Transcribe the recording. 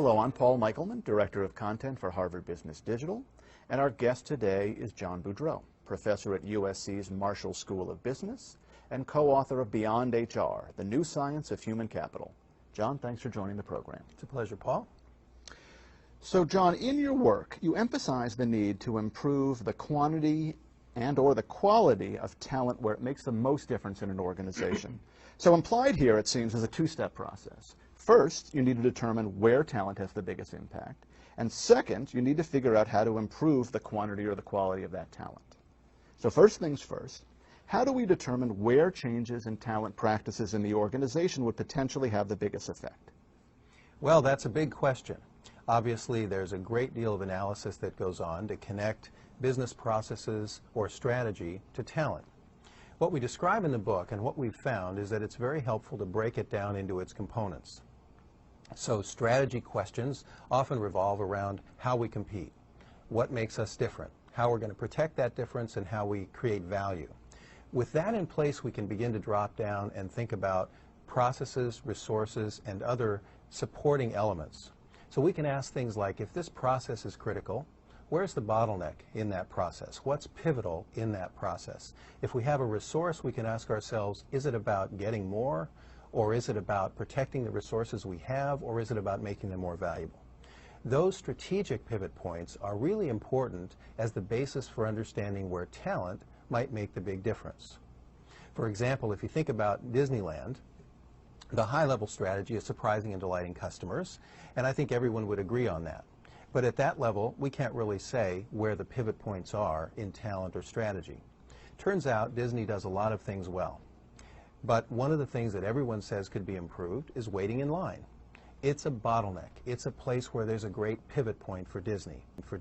Hello, I'm Paul Michelman, Director of Content for Harvard Business Digital, and our guest today is John Boudreau, Professor at USC's Marshall School of Business and co-author of Beyond HR, The New Science of Human Capital. John, thanks for joining the program. It's a pleasure, Paul. So, John, in your work, you emphasize the need to improve the quantity and/or the quality of talent where it makes the most difference in an organization. So implied here, it seems, is a two-step process. First, you need to determine where talent has the biggest impact. And second, you need to figure out how to improve the quantity or the quality of that talent. So first things first, how do we determine where changes in talent practices in the organization would potentially have the biggest effect? Well, that's a big question. Obviously, there's a great deal of analysis that goes on to connect business processes or strategy to talent. What we describe in the book and what we've found is that it's very helpful to break it down into its components. So strategy questions often revolve around how we compete, what makes us different, how we're going to protect that difference, and how we create value. With that in place, we can begin to drop down and think about processes, resources, and other supporting elements. So we can ask things like, if this process is critical, where's the bottleneck in that process? What's pivotal in that process? If we have a resource, we can ask ourselves, is it about getting more, or is it about protecting the resources we have, or is it about making them more valuable? Those strategic pivot points are really important as the basis for understanding where talent might make the big difference. For example, if you think about Disneyland, the high-level strategy is surprising and delighting customers, and I think everyone would agree on that. But at that level, we can't really say where the pivot points are in talent or strategy. Turns out Disney does a lot of things well. But one of the things that everyone says could be improved is waiting in line. It's a bottleneck. It's a place where there's a great pivot point for Disney. For